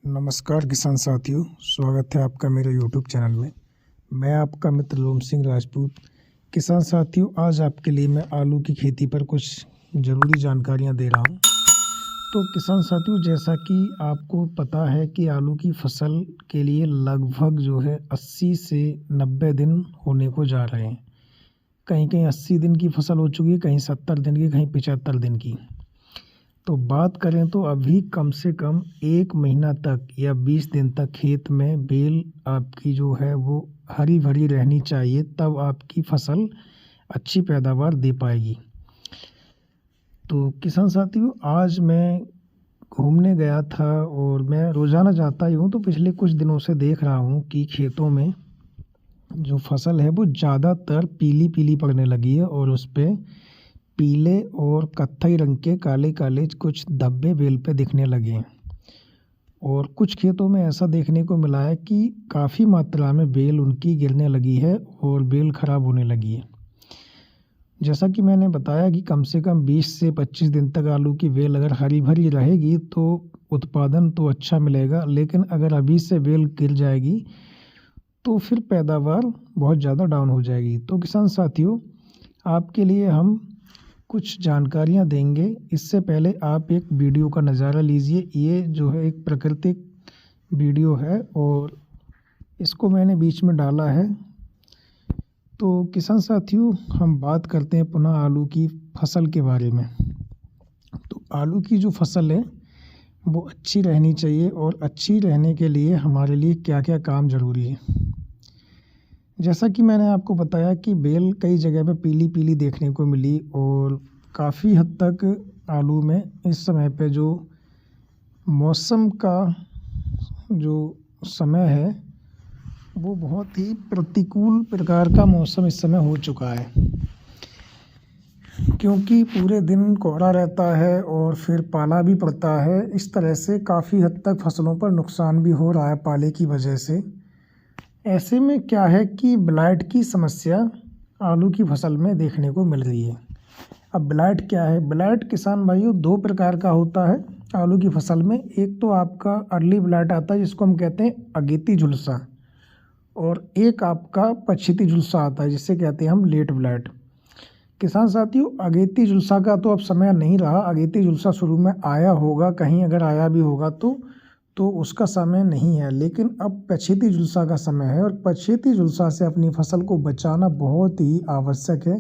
नमस्कार किसान साथियों, स्वागत है आपका मेरे यूट्यूब चैनल में। मैं आपका मित्र लोम सिंह राजपूत। किसान साथियों, आज आपके लिए मैं आलू की खेती पर कुछ ज़रूरी जानकारियां दे रहा हूं। तो किसान साथियों, जैसा कि आपको पता है कि आलू की फसल के लिए लगभग जो है 80 से 90 दिन होने को जा रहे हैं। कहीं कहीं 80 दिन की फसल हो चुकी है, कहीं 70 दिन की, कहीं 75 दिन की। तो बात करें तो अभी कम से कम 1 महीना तक या 20 दिन तक खेत में बेल आपकी जो है वो हरी भरी रहनी चाहिए, तब आपकी फसल अच्छी पैदावार दे पाएगी। तो किसान साथियों, आज मैं घूमने गया था और मैं रोज़ाना जाता ही हूँ, तो पिछले कुछ दिनों से देख रहा हूँ कि खेतों में जो फसल है वो ज़्यादातर पीली पीली पड़ने लगी है और उस पर पीले और कत्थई रंग के काले काले कुछ धब्बे बेल पे दिखने लगे हैं। और कुछ खेतों में ऐसा देखने को मिला है कि काफ़ी मात्रा में बेल उनकी गिरने लगी है और बेल खराब होने लगी है। जैसा कि मैंने बताया कि कम से कम 20 से 25 दिन तक आलू की बेल अगर हरी भरी रहेगी तो उत्पादन तो अच्छा मिलेगा, लेकिन अगर अभी से बेल गिर जाएगी तो फिर पैदावार बहुत ज़्यादा डाउन हो जाएगी। तो किसान साथियों, आपके लिए हम कुछ जानकारियाँ देंगे। इससे पहले आप एक वीडियो का नज़ारा लीजिए। ये जो है एक प्राकृतिक वीडियो है और इसको मैंने बीच में डाला है। तो किसान साथियों, हम बात करते हैं पुनः आलू की फसल के बारे में। तो आलू की जो फसल है वो अच्छी रहनी चाहिए, और अच्छी रहने के लिए हमारे लिए क्या क्या काम ज़रूरी है। जैसा कि मैंने आपको बताया कि बेल कई जगह पे पीली पीली देखने को मिली, और काफ़ी हद तक आलू में इस समय पे जो मौसम का जो समय है वो बहुत ही प्रतिकूल प्रकार का मौसम इस समय हो चुका है, क्योंकि पूरे दिन कोहरा रहता है और फिर पाला भी पड़ता है। इस तरह से काफ़ी हद तक फसलों पर नुकसान भी हो रहा है पाले की वजह से। ऐसे में क्या है कि ब्लाइट की समस्या आलू की फसल में देखने को मिल रही है। अब ब्लाइट क्या है? ब्लाइट किसान भाइयों 2 प्रकार का होता है आलू की फसल में। एक तो आपका अर्ली ब्लाइट आता है जिसको हम कहते हैं अगेती झुलसा, और एक आपका पछेती झुलसा आता है जिससे कहते हैं हम लेट ब्लाइट। किसान साथियों, अगेती झुलसा का तो अब समय नहीं रहा। अगेती झुलसा शुरू में आया होगा, कहीं अगर आया भी होगा तो उसका समय नहीं है, लेकिन अब पछेती झुलसा का समय है, और पछेती झुलसा से अपनी फसल को बचाना बहुत ही आवश्यक है।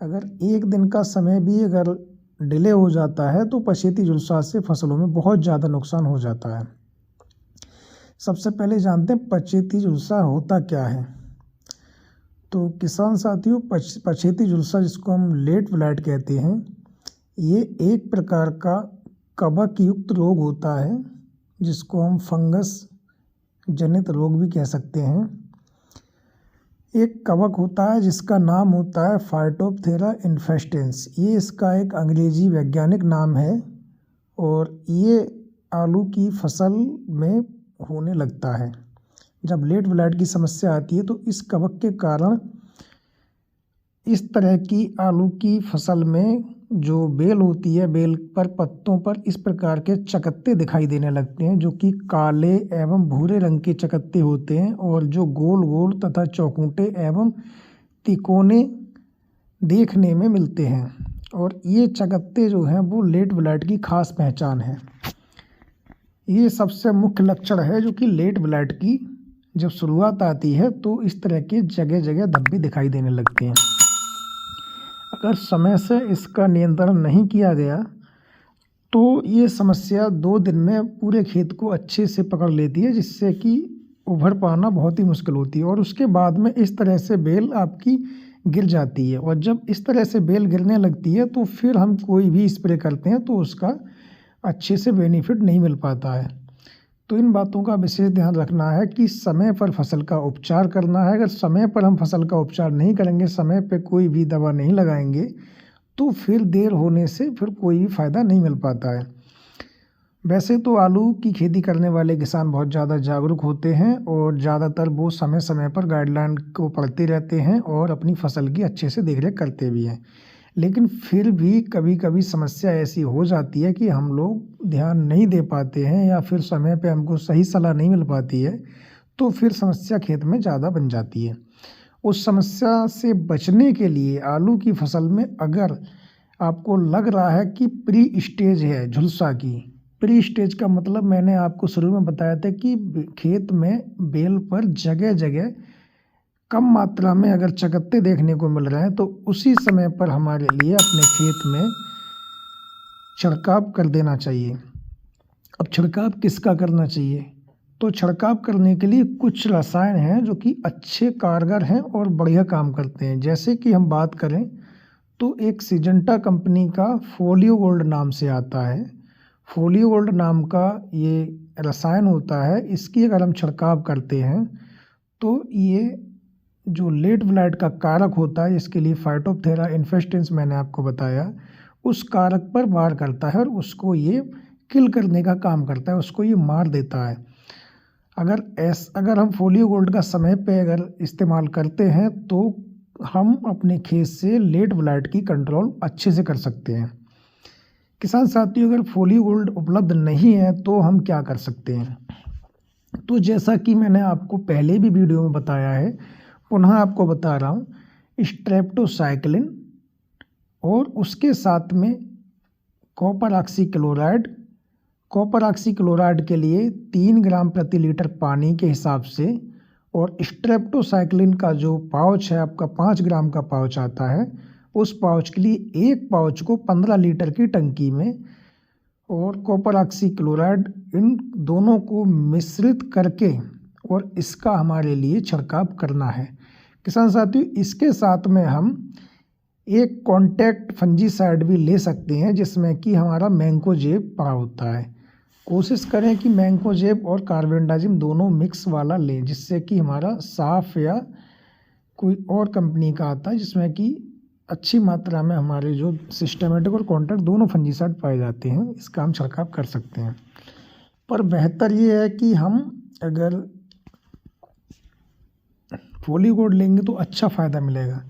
अगर 1 दिन का समय भी अगर डिले हो जाता है तो पछेती झुलसा से फसलों में बहुत ज़्यादा नुकसान हो जाता है। सबसे पहले जानते हैं पछेती झुलसा होता क्या है। तो किसान साथियों, पछेती झुलसा जिसको हम लेट ब्लाइट कहते हैं, ये एक प्रकार का कवक युक्त रोग होता है जिसको हम फंगस जनित रोग भी कह सकते हैं। एक कवक होता है जिसका नाम होता है फाइटोप्थेरा इन्फेस्टेंस। ये इसका एक अंग्रेजी वैज्ञानिक नाम है, और ये आलू की फसल में होने लगता है। जब लेट ब्लाइट की समस्या आती है तो इस कवक के कारण इस तरह की आलू की फसल में जो बेल होती है, बेल पर पत्तों पर इस प्रकार के चकत्ते दिखाई देने लगते हैं, जो कि काले एवं भूरे रंग के चकत्ते होते हैं, और जो गोल गोल तथा चौकूंटे एवं तिकोने देखने में मिलते हैं। और ये चकत्ते जो हैं वो लेट ब्लाइट की खास पहचान है। ये सबसे मुख्य लक्षण है जो कि लेट ब्लाइट की जब शुरुआत आती है तो इस तरह के जगह जगह धब्बे दिखाई देने लगते हैं। अगर समय से इसका नियंत्रण नहीं किया गया तो ये समस्या 2 दिन में पूरे खेत को अच्छे से पकड़ लेती है, जिससे कि उभर पाना बहुत ही मुश्किल होती है, और उसके बाद में इस तरह से बेल आपकी गिर जाती है। और जब इस तरह से बेल गिरने लगती है तो फिर हम कोई भी स्प्रे करते हैं तो उसका अच्छे से बेनिफिट नहीं मिल पाता है। तो इन बातों का विशेष ध्यान रखना है कि समय पर फसल का उपचार करना है। अगर समय पर हम फसल का उपचार नहीं करेंगे, समय पर कोई भी दवा नहीं लगाएंगे, तो फिर देर होने से फिर कोई भी फ़ायदा नहीं मिल पाता है। वैसे तो आलू की खेती करने वाले किसान बहुत ज़्यादा जागरूक होते हैं, और ज़्यादातर वो समय समय पर गाइडलाइन को पढ़ते रहते हैं और अपनी फसल की अच्छे से देखरेख करते भी हैं। लेकिन फिर भी कभी कभी समस्या ऐसी हो जाती है कि हम लोग ध्यान नहीं दे पाते हैं या फिर समय पे हमको सही सलाह नहीं मिल पाती है, तो फिर समस्या खेत में ज़्यादा बन जाती है। उस समस्या से बचने के लिए आलू की फसल में अगर आपको लग रहा है कि प्री स्टेज है झुलसा की, प्री स्टेज का मतलब मैंने आपको शुरू में बताया था कि खेत में बेल पर जगह जगह कम मात्रा में अगर चकत्ते देखने को मिल रहे हैं, तो उसी समय पर हमारे लिए अपने खेत में छिड़काव कर देना चाहिए। अब छिड़काव किसका करना चाहिए? तो छिड़काव करने के लिए कुछ रसायन हैं जो कि अच्छे कारगर हैं और बढ़िया काम करते हैं। जैसे कि हम बात करें तो एक सिजेंटा कंपनी का फोलियो गोल्ड नाम से आता है। फोलियो गोल्ड नाम का ये रसायन होता है। इसकी अगर हम छिड़काव करते हैं तो ये जो लेट ब्लाइट का कारक होता है, इसके लिए फाइटोप्थेरा इन्फेस्टेंस मैंने आपको बताया, उस कारक पर वार करता है और उसको ये किल करने का काम करता है, उसको ये मार देता है। अगर हम फोलियो गोल्ड का समय पे अगर इस्तेमाल करते हैं तो हम अपने खेत से लेट ब्लाइट की कंट्रोल अच्छे से कर सकते हैं। किसान साथियों, अगर फोलियो गोल्ड उपलब्ध नहीं है तो हम क्या कर सकते हैं? तो जैसा कि मैंने आपको पहले भी वीडियो में बताया है, पुनः आपको बता रहा हूँ, स्ट्रेप्टोसाइक्लिन और उसके साथ में कॉपर ऑक्सीक्लोराइड। कॉपर ऑक्सीक्लोराइड के लिए 3 ग्राम प्रति लीटर पानी के हिसाब से, और स्ट्रेप्टोसाइक्लिन का जो पाउच है आपका 5 ग्राम का पाउच आता है, उस पाउच के लिए एक पाउच को 15 लीटर की टंकी में और कॉपर ऑक्सीक्लोराइड, इन दोनों को मिश्रित करके और इसका हमारे लिए छिड़काव करना है। किसान साथियों, इसके साथ में हम एक कॉन्टैक्ट फंजीसाइड भी ले सकते हैं जिसमें कि हमारा मैंकोजेब पड़ा होता है। कोशिश करें कि मैंकोजेब और कार्बेंडाजिम दोनों मिक्स वाला लें, जिससे कि हमारा साफ या कोई और कंपनी का आता है जिसमें कि अच्छी मात्रा में हमारे जो सिस्टमेटिक और कॉन्टैक्ट दोनों फंजीसाइड पाए जाते हैं, इसका हम छिड़काव कर सकते हैं। पर बेहतर ये है कि हम अगर फोलियो गोल्ड लेंगे तो अच्छा फ़ायदा मिलेगा।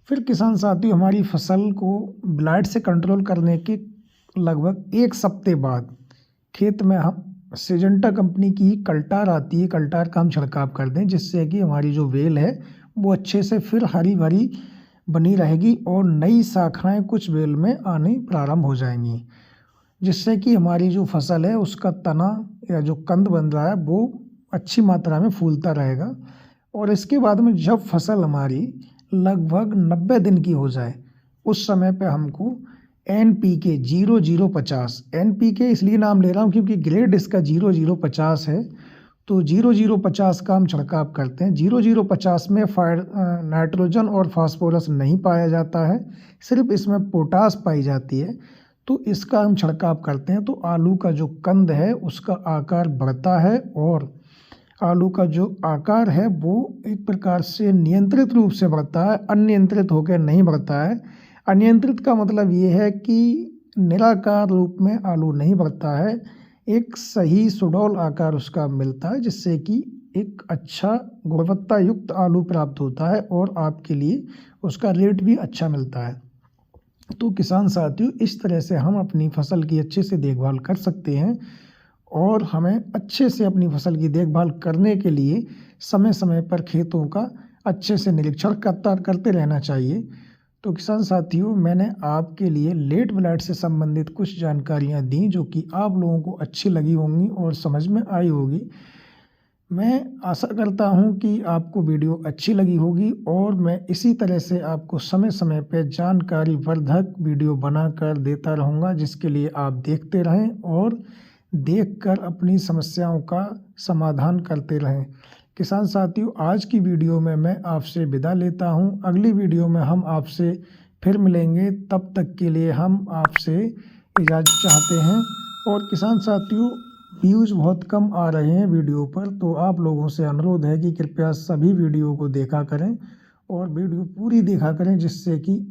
फिर किसान साथियों, हमारी फसल को ब्लाइट से कंट्रोल करने के लगभग 1 हफ्ते बाद खेत में हम सिजेंटा कंपनी की कल्टार आती है, कल्टार का हम छिड़काव कर दें, जिससे कि हमारी जो वेल है वो अच्छे से फिर हरी भरी बनी रहेगी और नई शाखाएं कुछ वेल में आनी प्रारंभ हो जाएंगी, जिससे कि हमारी जो फसल है उसका तना या जो कंद बन रहा है वो अच्छी मात्रा में फूलता रहेगा। और इसके बाद में जब फसल हमारी लगभग 90 दिन की हो जाए, उस समय पे हमको NPK 0050, NPK इसलिए नाम ले रहा हूँ क्योंकि ग्रेड इसका 0050 है, तो 0050 का हम छिड़काव करते हैं। 0050 में नाइट्रोजन और फास्फोरस नहीं पाया जाता है, सिर्फ इसमें पोटास पाई जाती है, तो इसका हम छिड़काव करते हैं। तो आलू का जो कंद है उसका आकार बढ़ता है और आलू का जो आकार है वो एक प्रकार से नियंत्रित रूप से बढ़ता है, अनियंत्रित होकर नहीं बढ़ता है। अनियंत्रित का मतलब ये है कि निराकार रूप में आलू नहीं बढ़ता है, एक सही सुडौल आकार उसका मिलता है, जिससे कि एक अच्छा गुणवत्ता युक्त आलू प्राप्त होता है और आपके लिए उसका रेट भी अच्छा मिलता है। तो किसान साथियों, इस तरह से हम अपनी फसल की अच्छे से देखभाल कर सकते हैं और हमें अच्छे से अपनी फसल की देखभाल करने के लिए समय समय पर खेतों का अच्छे से निरीक्षण करते रहना चाहिए। तो किसान साथियों, मैंने आपके लिए लेट ब्लाइट से संबंधित कुछ जानकारियां दी जो कि आप लोगों को अच्छी लगी होंगी और समझ में आई होगी। मैं आशा करता हूं कि आपको वीडियो अच्छी लगी होगी और मैं इसी तरह से आपको समय समय पर जानकारी वर्धक वीडियो बनाकर देता रहूँगा, जिसके लिए आप देखते रहें और देखकर अपनी समस्याओं का समाधान करते रहें। किसान साथियों, आज की वीडियो में मैं आपसे विदा लेता हूं। अगली वीडियो में हम आपसे फिर मिलेंगे, तब तक के लिए हम आपसे इजाज़त चाहते हैं। और किसान साथियों, व्यूज़ बहुत कम आ रहे हैं वीडियो पर, तो आप लोगों से अनुरोध है कि कृपया सभी वीडियो को देखा करें और वीडियो पूरी देखा करें, जिससे कि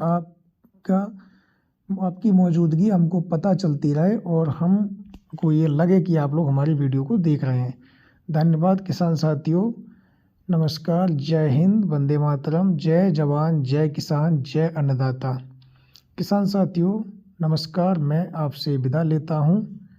आपकी मौजूदगी हमको पता चलती रहे और हमको ये लगे कि आप लोग हमारी वीडियो को देख रहे हैं। धन्यवाद किसान साथियों, नमस्कार, जय हिंद, वंदे मातरम, जय जवान, जय किसान, जय अन्नदाता। किसान साथियों नमस्कार, मैं आपसे विदा लेता हूँ।